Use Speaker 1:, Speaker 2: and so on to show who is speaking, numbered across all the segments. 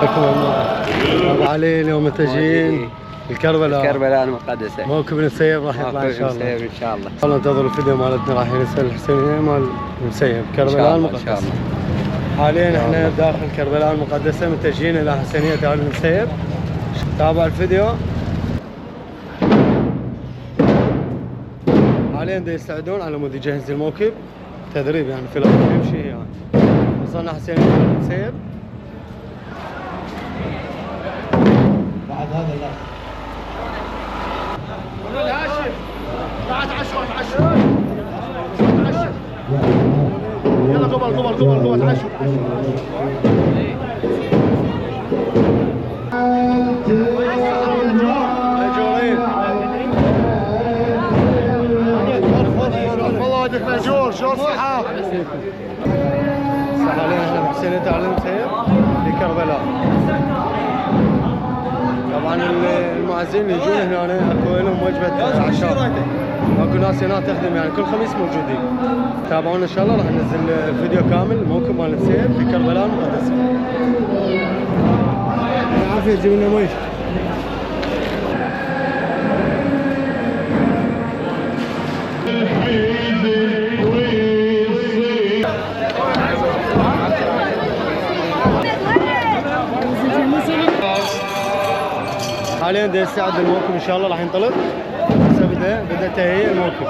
Speaker 1: حياكم الله. ابو علي اليوم متجهين
Speaker 2: الكربلاء المقدسة.
Speaker 1: موكب المسيب راح يطلع ان شاء الله.
Speaker 2: ان شاء الله.
Speaker 1: والله انتظروا الفيديو مالتنا راح نسال الحسينيه مال المسيب كربلاء المقدسة. ان شاء الله. حاليا احنا داخل كربلاء المقدسة متجهين الى حسينية آل المسيب. تابعوا الفيديو. حاليا يستعدون على مود يجهز الموكب تدريب يعني في الوقت يمشي يعني. وصلنا حسينية آل المسيب. بعد هذا لا ولد هاشم تعال تعشوا يلا قبل تعشوا والله ودك ماجور شو الصحة؟ حاليا احنا بحسينية آل المسيب في كربلاء. طبعا المعزين يجون هنا اكو لهم وجبه عشاء. اكو ناس هنا تخدم يعني كل خميس موجودين. تابعونا ان شاء الله راح ننزل الفيديو كامل موكب مال المسيب في كربلاء المقدسة. العافيه تجيب لنا مي. حاليا دا يستعد الموكب ان شاء الله راح ينطلق. هسه بدا تهيئ الموكب.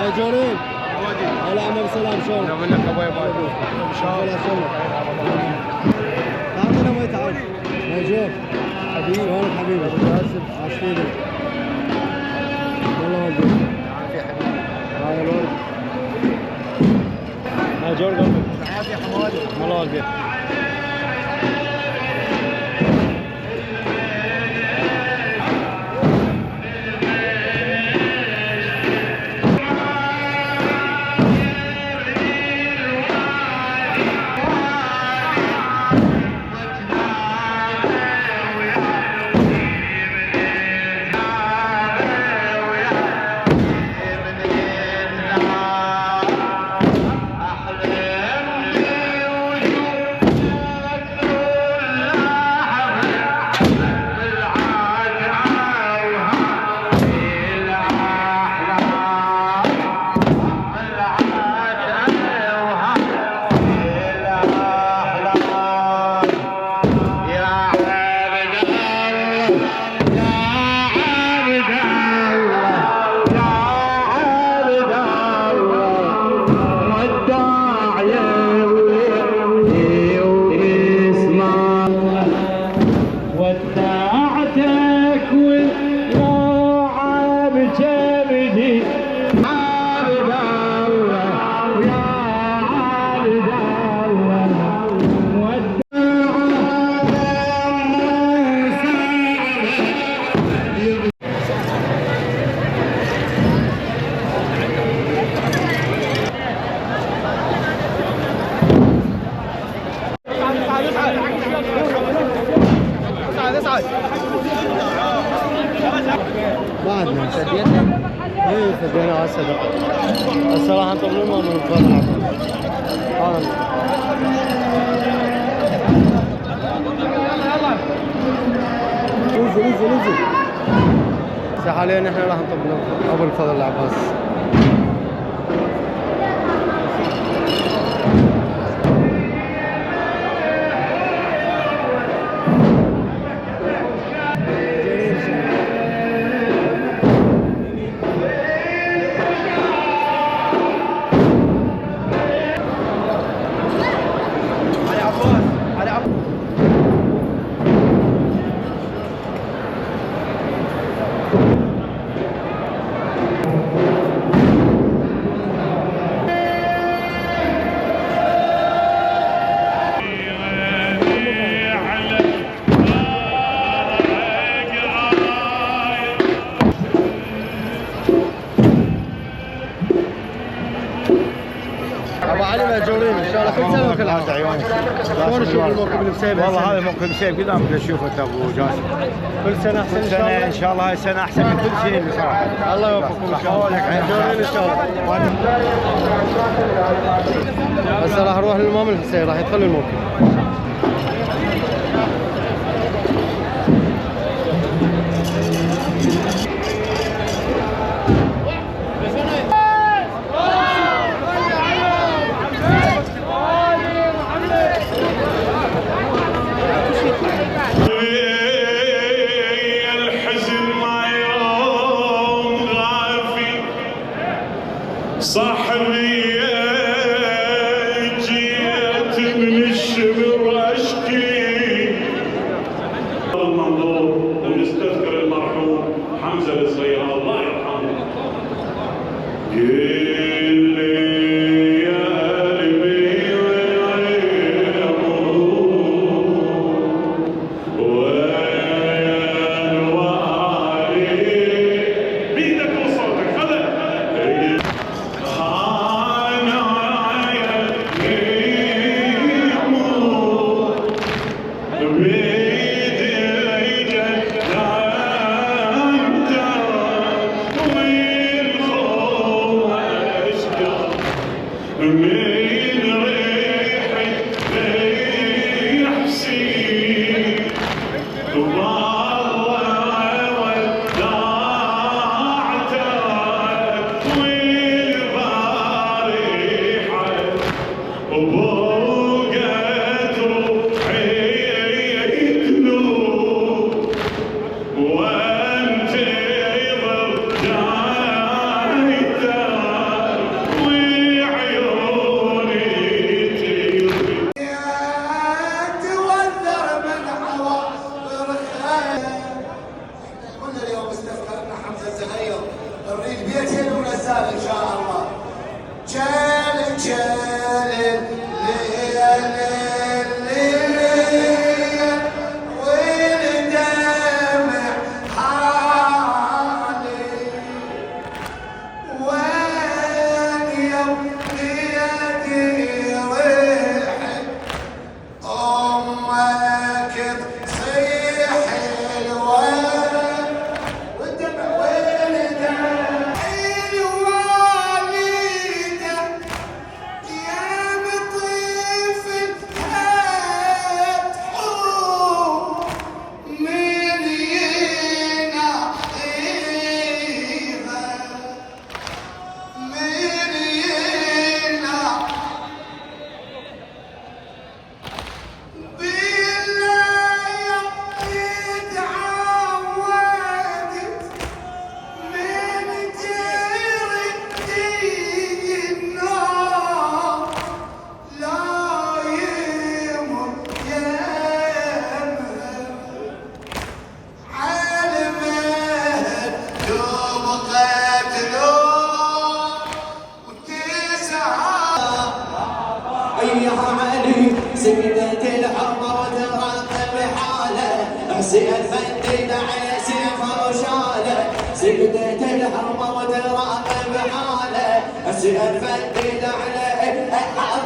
Speaker 1: يا جورين هلا عمر سلام شلونك؟
Speaker 3: منك ابوي باي ان شاء الله.
Speaker 1: تعطينا ما يتعب ماجور حبيبي. شلونك حبيبي؟ عاشتيني والله والديك
Speaker 3: يا حبيبي.
Speaker 1: هاي الولد ماجور قلبك
Speaker 3: عافيه حمادي
Speaker 1: والله والديك. بعدنا
Speaker 2: سديتنا؟
Speaker 1: ايه سدينا هسه هسه راح نطلع من الفرع. انزل هسه حاليا احنا راح نطلع ابو الفضل العباس. كل سنه وكل عام. شلون نشوف الموكب المسيب؟
Speaker 3: والله هذا الموكب المسيب قدامك تشوفه انت ابو جاسم.
Speaker 1: كل سنه احسن ان شاء الله.
Speaker 3: ان شاء الله هاي السنه احسن من كل سنين بصراحه.
Speaker 1: الله يوفقكم ان شاء الله. مشجورين ان شاء الله. هسه راح اروح للامام الحسين راح يدخل الموكب.
Speaker 4: صاحبي جيت من الشبر اشكي المنظور ونستذكر المرحوم حمزه الصغير الله يرحمه.
Speaker 5: ان شاء الله. سكتت الحمر وترقب حاله حسين فديد على سيفه وشاله. سكتت الحمر وترقب حاله حسين فديد عليه حر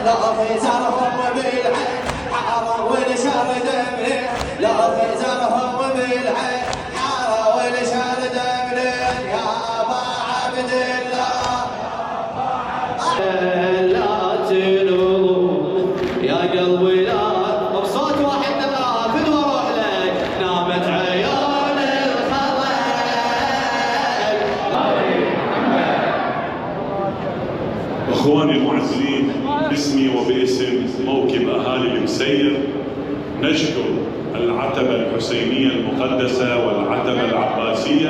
Speaker 5: لا في زرهم بالعين حر والشر دمله لا في زرهم بالعين حر والشر دمله يا ابا عبد الله. قلبي لا بصوت واحد نقافل واروح لك نامت عيون الخلق.
Speaker 4: اخواني المعزين باسمي وباسم موكب اهالي المسير نشكر العتبه الحسينيه المقدسه والعتبه العباسيه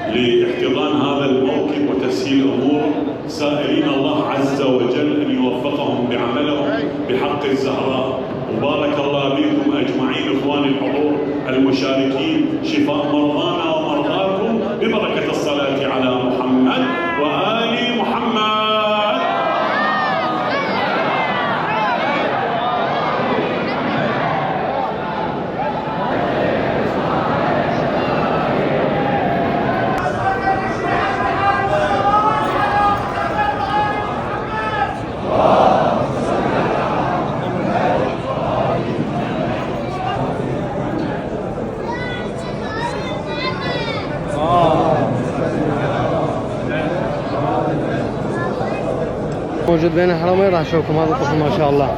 Speaker 4: لاحتضان هذا الموكب وتسهيل اموره، سائلين الله عز وجل ان يوفقهم بعملهم بحق الزهراء. وبارك الله بكم اجمعين اخواني الحضور المشاركين، شفاء مرضانا ومرضاكم ببركه الصلاه على محمد وال محمد.
Speaker 1: موجود بين الحرمين راح اشوفكم هذا الطفل ما شاء الله.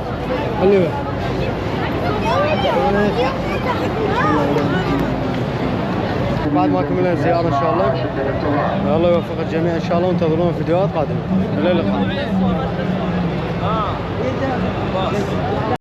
Speaker 1: اللي بعد ما كملنا الزيارة ان شاء الله. الله يوفق الجميع ان شاء الله، وانتظرونا فيديوهات قادمة. الى اللقاء.